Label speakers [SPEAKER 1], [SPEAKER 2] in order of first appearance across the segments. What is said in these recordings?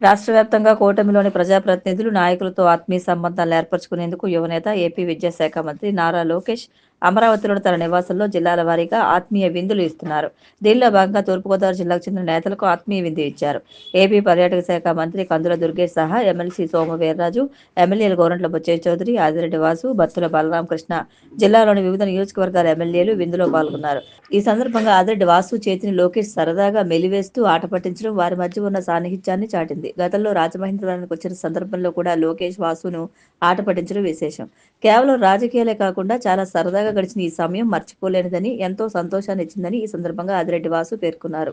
[SPEAKER 1] రాష్ట్ర వ్యాప్తంగా కూటమిలోని ప్రజాప్రతినిధులు, నాయకులతో ఆత్మీయ సంబంధాలు ఏర్పరచుకునేందుకు యువనేత, ఏపీ విద్యాశాఖ మంత్రి నారా లోకేష్ అమరావతిలోని తన నివాసంలో జిల్లాల వారీగా ఆత్మీయ విందులు ఇస్తున్నారు. దీనిలో భాగంగా తూర్పుగోదావరి జిల్లాకు చెందిన నేతలకు ఆత్మీయ విందు ఇచ్చారు. ఏపీ పర్యాటక శాఖ మంత్రి కందుల దుర్గేష్ సహా ఎమ్మెల్సీ సోము వీర్రాజు, ఎమ్మెల్యేలు గోరంట్ల బుచ్చయ్య చౌదరి, ఆదిరెడ్డి వాసు, బత్తుల బలరామకృష్ణ, జిల్లాలోని వివిధ నియోజకవర్గాల ఎమ్మెల్యేలు విందులో పాల్గొన్నారు. ఈ సందర్భంగా ఆదిరెడ్డి వాసు చేతిని లోకేష్ సరదాగా మెలివేస్తూ ఆట పట్టించడం వారి మధ్య ఉన్న సాన్నిహిత్యాన్ని చాటింది. గతంలో రాజమహేంద్రవరానికి వచ్చిన సందర్భంలో కూడా లోకేష్ వాసును ఆట పట్టించడం విశేషం. కేవలం రాజకీయాలే కాకుండా చాలా సరదాగా గడిచిన ఈ సమయం మర్చిపోలేనిదని, ఎంతో సంతోషాన్ని ఇచ్చిందని ఈ సందర్భంగా ఆదిరెడ్డి వాసు పేర్కొన్నారు.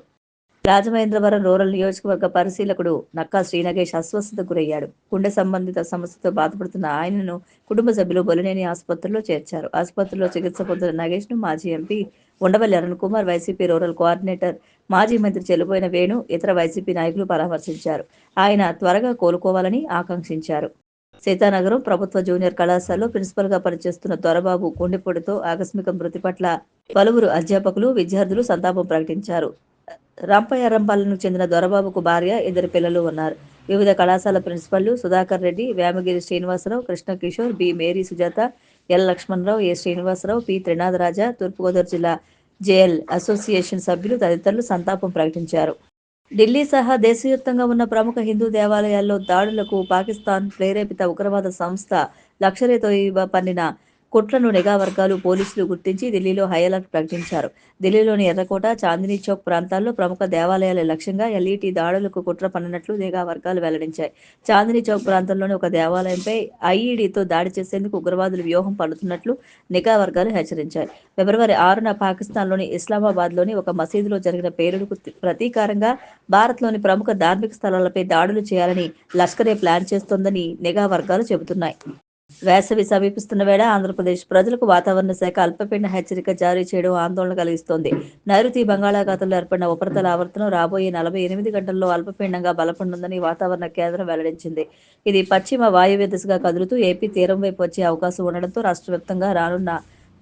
[SPEAKER 1] రాజమహేంద్రవరం రూరల్ నియోజకవర్గ పరిశీలకుడు నక్కా శ్రీనగేష్ అస్వస్థతకు గురయ్యాడు. గుండె సంబంధిత సమస్యతో బాధపడుతున్న ఆయనను కుటుంబ సభ్యులు బొలినేని ఆసుపత్రిలో చేర్చారు. ఆసుపత్రిలో చికిత్స పొందుతున్న నగేష్ను మాజీ MP Undavalli Arun Kumar, YCP rural coordinator, మాజీ మంత్రి చెల్లుబోయిన వేణు, ఇతర వైసీపీ నాయకులు పరామర్శించారు. ఆయన త్వరగా కోలుకోవాలని ఆకాంక్షించారు. సీతానగరం ప్రభుత్వ జూనియర్ కళాశాలలో ప్రిన్సిపల్గా పనిచేస్తున్న దొరబాబు గుండెపోటుతో ఆకస్మిక మృతి పట్ల పలువురు అధ్యాపకులు, విద్యార్థులు సంతాపం ప్రకటించారు. రంపయారంపాలెంకు చెందిన దొరబాబుకు భార్య, ఇద్దరు పిల్లలు ఉన్నారు. వివిధ కళాశాల ప్రిన్సిపల్లు Sudhakar Reddy, Vemagiri Srinivasarao, Krishnakishore, B Mary Sujatha, L Lakshmanarao, A Srinivasarao, P Trinatharaja, తూర్పుగోదావరి జిల్లా జేఎల్ అసోసియేషన్ సభ్యులు తదితరులు సంతాపం ప్రకటించారు. ఢిల్లీ సహా దేశవ్యాప్తంగా ఉన్న ప్రముఖ హిందూ దేవాలయాల్లో దాడులకు పాకిస్తాన్ ప్రేరేపిత ఉగ్రవాద సంస్థ లష్కర్-ఏ-తోయిబా పన్నిన కుట్రను నిఘా వర్గాలు, పోలీసులు గుర్తించి ఢిల్లీలో హై అలర్ట్ ప్రకటించారు. ఢిల్లీలోని ఎర్రకోట, చాందినీ చౌక్ ప్రాంతాల్లో ప్రముఖ దేవాలయాల లక్ష్యంగా ఎల్ఈటీ దాడులకు కుట్ర పన్నినట్లు నిఘా వర్గాలు వెల్లడించాయి. చాందినీ చౌక్ ప్రాంతంలోని ఒక దేవాలయంపై ఐఈడీతో దాడి చేసేందుకు ఉగ్రవాదులు వ్యూహం పన్నుతున్నట్లు నిఘా వర్గాలు హెచ్చరించాయి. ఫిబ్రవరి 6న పాకిస్తాన్లోని ఇస్లామాబాద్లోని ఒక మసీదులో జరిగిన పేలుడుకు ప్రతీకారంగా భారత్లోని ప్రముఖ ధార్మిక స్థలాలపై దాడులు చేయాలని లష్కరే ప్లాన్ చేస్తోందని నిఘా వర్గాలు చెబుతున్నాయి. వేసవి సమీపిస్తున్న వేళ ఆంధ్రప్రదేశ్ ప్రజలకు వాతావరణ శాఖ అల్పపీడన హెచ్చరిక జారీ చేయడం ఆందోళన కలిగిస్తోంది. నైరుతి బంగాళాఖాతంలో ఏర్పడిన ఉపరితల ఆవర్తనం రాబోయే 48 గంటల్లో అల్పపీడనంగా బలపడనుందని వాతావరణ కేంద్రం వెల్లడించింది. ఇది పశ్చిమ వాయువ్య దిశగా కదులుతూ ఏపీ తీరం వైపు వచ్చే అవకాశం ఉండడంతో రాష్ట్ర వ్యాప్తంగా రానున్న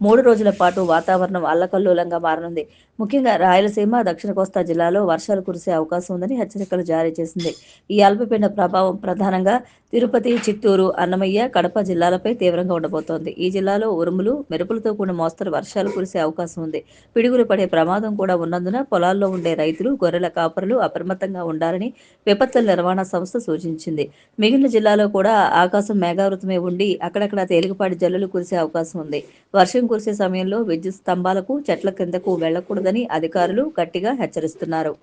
[SPEAKER 1] 3 రోజుల పాటు వాతావరణం అల్లకల్లోలంగా మారనుంది. ముఖ్యంగా రాయలసీమ, దక్షిణ కోస్తా జిల్లాలో వర్షాలు కురిసే అవకాశం ఉందని హెచ్చరికలు జారీ చేసింది. ఈ అల్పపీడన ప్రభావం ప్రధానంగా తిరుపతి, చిత్తూరు, అన్నమయ్య, కడప జిల్లాలపై తీవ్రంగా ఉండబోతోంది. ఈ జిల్లాలో ఉరుములు, మెరుపులతో కూడిన మోస్తరు వర్షాలు కురిసే అవకాశం ఉంది. పిడుగులు పడే ప్రమాదం కూడా ఉన్నందున పొలాల్లో ఉండే రైతులు, గొర్రెల కాపరులు అప్రమత్తంగా ఉండాలని విపత్తుల నిర్వహణ సంస్థ సూచించింది. మిగిలిన జిల్లాలో కూడా ఆకాశం మేఘావృతమై ఉండి అక్కడక్కడ తేలికపాటి జల్లులు కురిసే అవకాశం ఉంది. వర్షం కురిసే సమయంలో విద్యుత్ స్తంభాలకు, చెట్ల కిందకు వెళ్లకూడదని అధికారులు గట్టిగా హెచ్చరిస్తున్నారు.